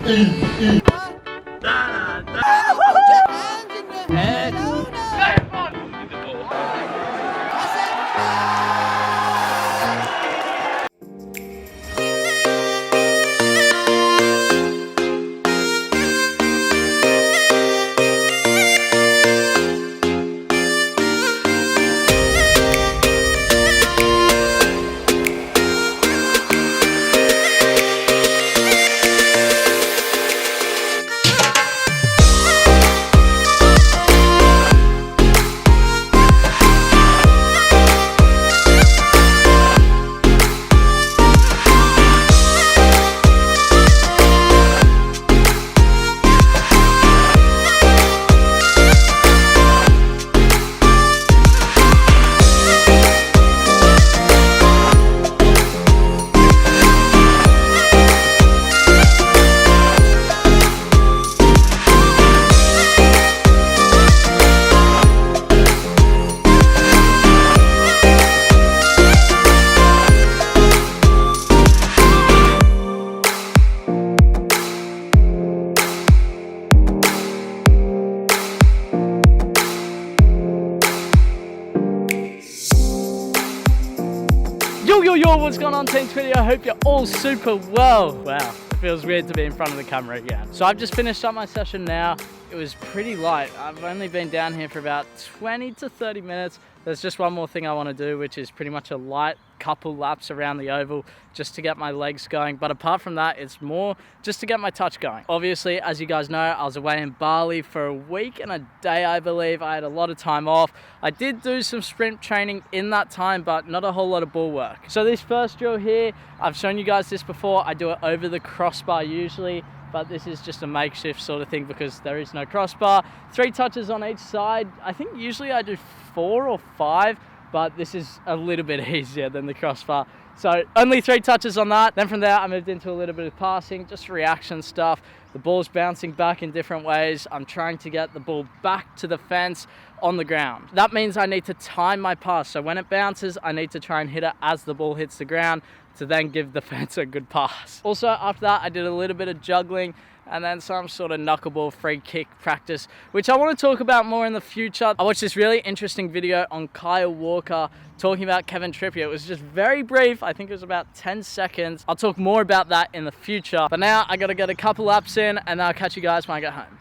Yo, what's going on, Team Twitty? I hope you're all super well. Wow, it feels weird to be in front of the camera again. So I've just finished up my session now. It was pretty light. I've only been down here for about 20 to 30 minutes. There's just one more thing I want to do, which is pretty much a light couple laps around the oval just to get my legs going. But apart from that, it's more just to get my touch going. Obviously, as you guys know, I was away in Bali for a week and a day, I believe. I had a lot of time off. I did do some sprint training in that time, but not a whole lot of ball work. So this first drill here, I've shown you guys this before. I do it over the crossbar usually, but this is just a makeshift sort of thing because there is no crossbar. 3 touches on each side. I think usually I do 4 or 5, but this is a little bit easier than the crossbar. So only 3 touches on that. Then from there, I moved into a little bit of passing, just reaction stuff. The ball's bouncing back in different ways. I'm trying to get the ball back to the fence on the ground. That means I need to time my pass. So when it bounces, I need to try and hit it as the ball hits the ground to then give the fence a good pass. Also, after that, I did a little bit of juggling and then some sort of knuckleball free kick practice, which I want to talk about more in the future. I watched this really interesting video on Kyle Walker talking about Kevin Trippier. It was just very brief. I think it was about 10 seconds. I'll talk more about that in the future. But now I got to get a couple laps in and then I'll catch you guys when I get home.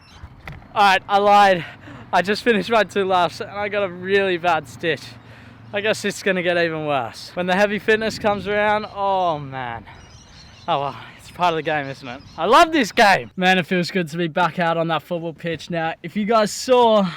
All right, I lied. I just finished my 2 laps and I got a really bad stitch. I guess it's going to get even worse. When the heavy fitness comes around, oh man. Oh well, it's part of the game, isn't it? I love this game. Man, it feels good to be back out on that football pitch now. If you guys saw,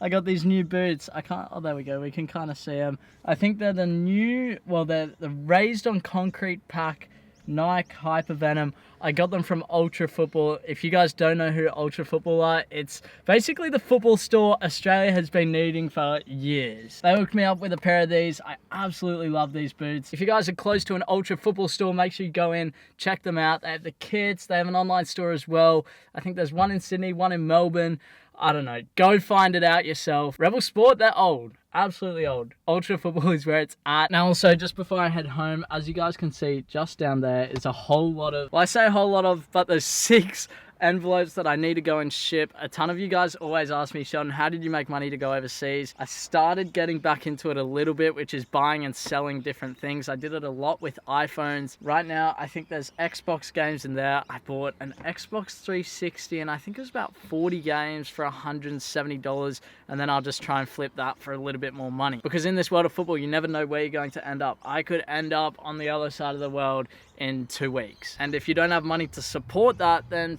I got these new boots. Oh, there we go. We can kind of see them. I think they're the new, well, they're the raised on concrete pack Nike Hypervenom. I got them from Ultra Football. If you guys don't know who Ultra Football are, it's basically the football store Australia has been needing for years. They hooked me up with a pair of these. I absolutely love these boots. If you guys are close to an Ultra Football store, make sure you go in, check them out. They have the kits. They have an online store as well. I think there's one in Sydney, one in Melbourne. I don't know. Go find it out yourself. Rebel Sport, they're old. Absolutely old. Ultra Football is where it's at. Now also, just before I head home, as you guys can see, just down there is a whole lot of, well, I say a whole lot of, but there's 6 envelopes that I need to go and ship. A ton of you guys always ask me, Sheldon, how did you make money to go overseas? I started getting back into it a little bit, which is buying and selling different things. I did it a lot with iPhones. Right now, I think there's Xbox games in there. I bought an Xbox 360 and I think it was about 40 games for $170, and then I'll just try and flip that for a little bit more money. Because in this world of football, you never know where you're going to end up. I could end up on the other side of the world in 2 weeks. And if you don't have money to support that, then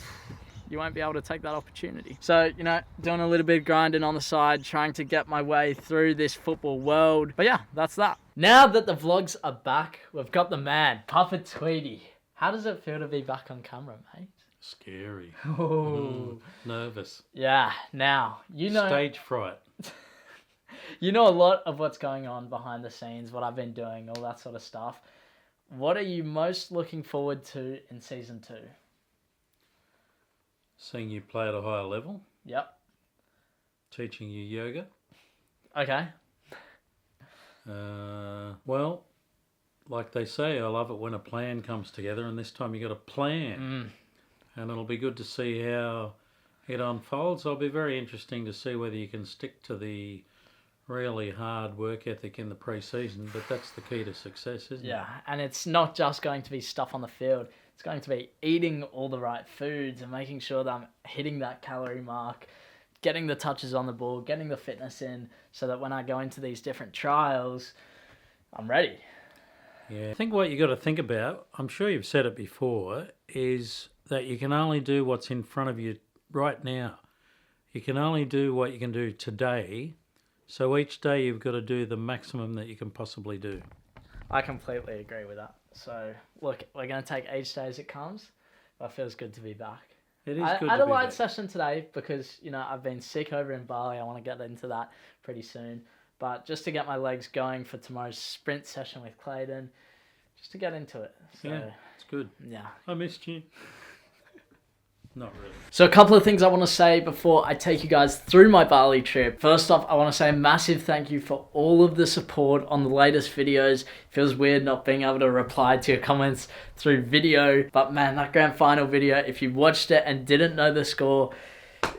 you won't be able to take that opportunity. So, you know, doing a little bit of grinding on the side, trying to get my way through this football world. But yeah, that's that. Now that the vlogs are back, we've got the man, Papa Tweedy. How does it feel to be back on camera, mate? Scary. Oh. Nervous. Yeah, now, you know... Stage fright. You know a lot of what's going on behind the scenes, what I've been doing, all that sort of stuff. What are you most looking forward to in season 2? Seeing you play at a higher level. Yep. Teaching you yoga. Okay. Well, like they say, I love it when a plan comes together, and this time you got a plan. and it'll be good to see how it unfolds. It'll be very interesting to see whether you can stick to the really hard work ethic in the pre-season, but that's the key to success, isn't it? Yeah, and it's not just going to be stuff on the field. It's going to be eating all the right foods and making sure that I'm hitting that calorie mark, getting the touches on the ball, getting the fitness in, so that when I go into these different trials, I'm ready. Yeah, I think what you got to think about, I'm sure you've said it before, is that you can only do what's in front of you right now. You can only do what you can do today. So each day you've got to do the maximum that you can possibly do. I completely agree with that. So, look, we're going to take each day as it comes, but it feels good to be back. It is I good had to a be light back. session today because, I've been sick over in Bali. I want to get into that pretty soon. But just to get my legs going for tomorrow's sprint session with Clayton, just to get into it. So, Yeah, it's good. Yeah. I missed you. Not really. So a couple of things I want to say before I take you guys through my Bali trip. First off, I want to say a massive thank you for all of the support on the latest videos. It feels weird not being able to reply to your comments through video. But man, that grand final video, if you watched it and didn't know the score,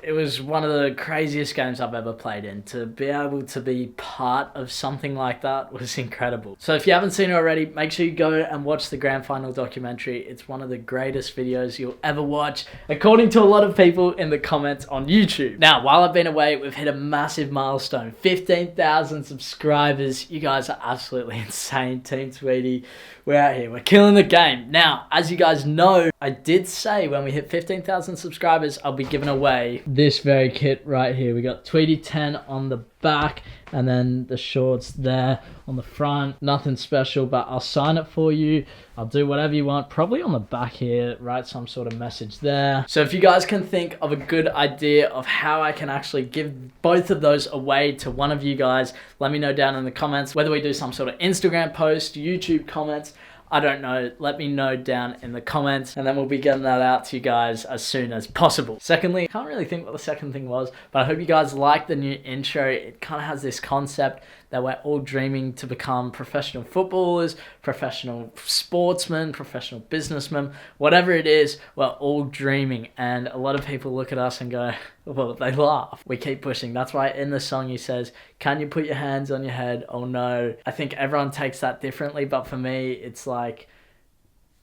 it was one of the craziest games I've ever played in. To be able to be part of something like that was incredible. So if you haven't seen it already, make sure you go and watch the grand final documentary. It's one of the greatest videos you'll ever watch, according to a lot of people in the comments on YouTube. Now, while I've been away, we've hit a massive milestone. 15,000 subscribers. You guys are absolutely insane, Team Tweedy. We're out here. We're killing the game. Now, as you guys know, I did say when we hit 15,000 subscribers, I'll be giving away this very kit right here. We got Tweedy 10 on the back and then the shorts there on the front. Nothing special, but I'll sign it for you. I'll do whatever you want. Probably on the back here, write some sort of message there. So if you guys can think of a good idea of how I can actually give both of those away to one of you guys, let me know down in the comments. Whether we do some sort of Instagram post, YouTube comments, I don't know. Let me know down in the comments and then we'll be getting that out to you guys as soon as possible. Secondly, I can't really think what the second thing was, but I hope you guys like the new intro. It kind of has this concept that we're all dreaming to become professional footballers, professional sportsmen, professional businessmen, whatever it is, we're all dreaming. And a lot of people look at us and go, well, they laugh. We keep pushing. That's why in the song he says, can you put your hands on your head? Oh no. I think everyone takes that differently, but for me, it's like,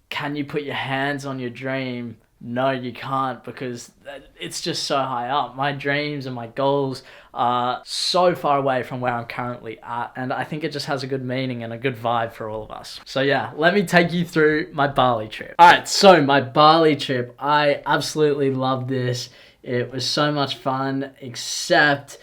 can you put your hands on your dream? No, you can't, because it's just so high up. My dreams and my goals are so far away from where I'm currently at, and I think it just has a good meaning and a good vibe for all of us. So yeah, let me take you through my Bali trip. Alright, so my Bali trip, I absolutely loved this. It was so much fun, except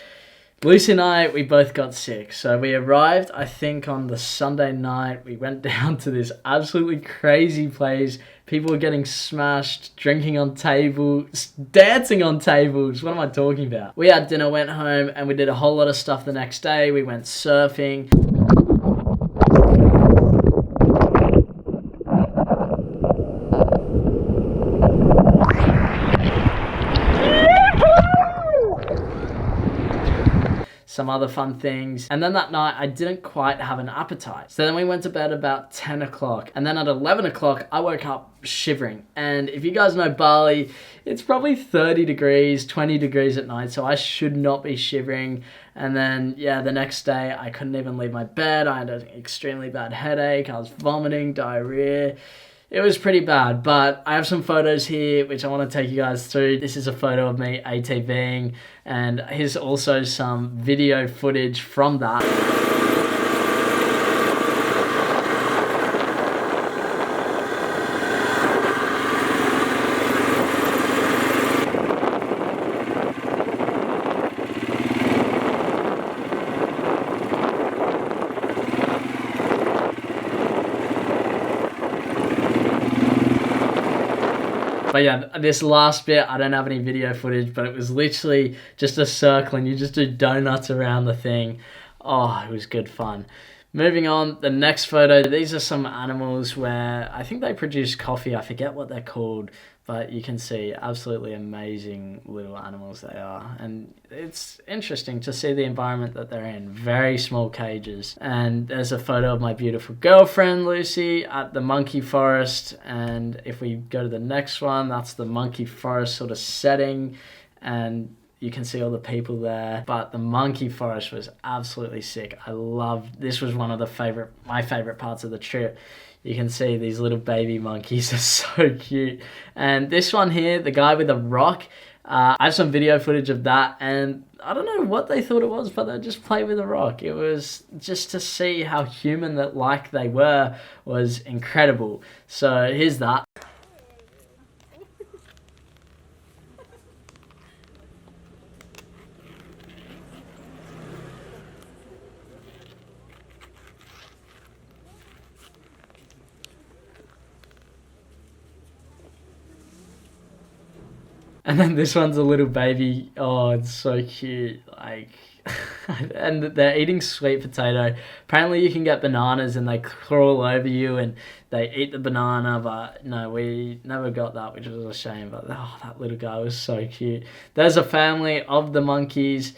Lucy and I, we both got sick. So we arrived, I think, on the Sunday night. We went down to this absolutely crazy place. People were getting smashed, drinking on tables, dancing on tables. What am I talking about? We had dinner, went home, and we did a whole lot of stuff the next day. We went surfing. Some other fun things. And then that night, I didn't quite have an appetite. So then we went to bed about 10 o'clock. And then at 11 o'clock, I woke up shivering. And if you guys know Bali, it's probably 30 degrees, 20 degrees at night. So I should not be shivering. And then, yeah, the next day, I couldn't even leave my bed. I had an extremely bad headache. I was vomiting, diarrhea. It was pretty bad, but I have some photos here which I want to take you guys through. This is a photo of me ATVing, and here's also some video footage from that. But yeah, this last bit, I don't have any video footage, but it was literally just a circle and you just do donuts around the thing. Oh, it was good fun. Moving on, the next photo, these are some animals where I think they produce coffee. I forget what they're called, but you can see absolutely amazing little animals they are. And it's interesting to see the environment that they're in. Very small cages. And there's a photo of my beautiful girlfriend, Lucy, at the monkey forest. And if we go to the next one, that's the monkey forest sort of setting. And you can see all the people there, but the monkey forest was absolutely sick. I loved, this was one of my favorite parts of the trip. You can see these little baby monkeys are so cute. And this one here, the guy with the rock, I have some video footage of that, and I don't know what they thought it was, but they just played with a rock. It was just to see how human that like they were was incredible. So here's that. And then this one's a little baby. Oh, it's so cute. Like, and they're eating sweet potato. Apparently you can get bananas and they crawl over you and they eat the banana, but no, we never got that, which was a shame. But oh, that little guy was so cute. There's a family of the monkeys.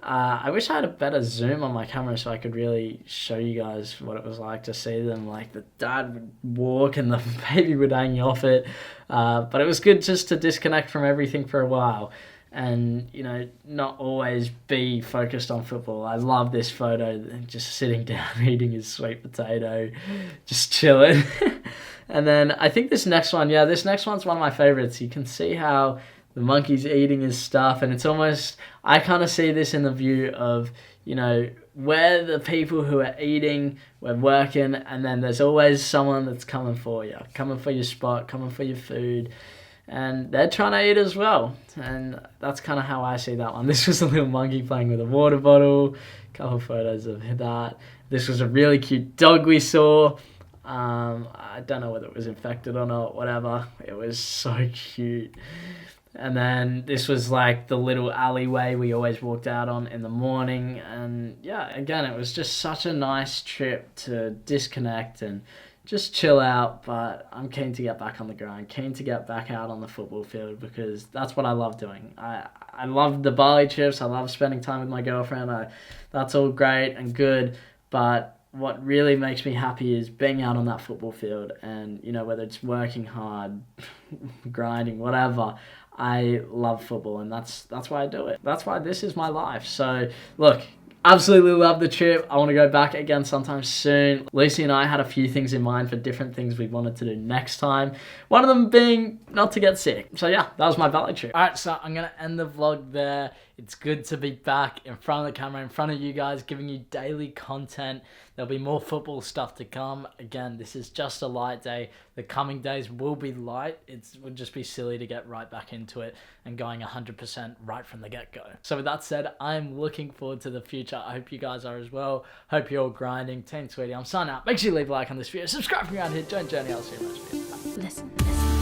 I wish I had a better zoom on my camera so I could really show you guys what it was like to see them. Like, the dad would walk and the baby would hang off it. But it was good just to disconnect from everything for a while and, you know, not always be focused on football. I love this photo, just sitting down eating his sweet potato, just chilling. And then I think this next one, yeah, this next one's one of my favorites. You can see how the monkey's eating his stuff, and it's almost, I kind of see this in the view of, you know, we're the people who are eating, we're working, and then there's always someone that's coming for you, coming for your spot, coming for your food, and they're trying to eat as well. And that's kind of how I see that one. This was a little monkey playing with a water bottle, a couple photos of that. This was a really cute dog we saw. I don't know whether it was infected or not, whatever. It was so cute. And then this was like the little alleyway we always walked out on in the morning. And yeah, again, it was just such a nice trip to disconnect and just chill out. But I'm keen to get back on the grind, keen to get back out on the football field, because that's what I love doing. I love the Bali trips. I love spending time with my girlfriend. That's all great and good. But what really makes me happy is being out on that football field, and, you know, whether it's working hard, grinding, whatever, I love football, and that's why I do it. That's why this is my life. So look, absolutely love the trip. I want to go back again sometime soon. Lucy and I had a few things in mind for different things we wanted to do next time. One of them being not to get sick. So yeah, that was my Bali trip. All right, so I'm going to end the vlog there. It's good to be back in front of the camera, in front of you guys, giving you daily content. There'll be more football stuff to come. Again, this is just a light day. The coming days will be light. It would just be silly to get right back into it and going 100% right from the get-go. So with that said, I'm looking forward to the future. I hope you guys are as well. Hope you're all grinding. Team Tweety, I'm signing out. Make sure you leave a like on this video. Subscribe from around here. Join Journey. I'll see you much. Listen.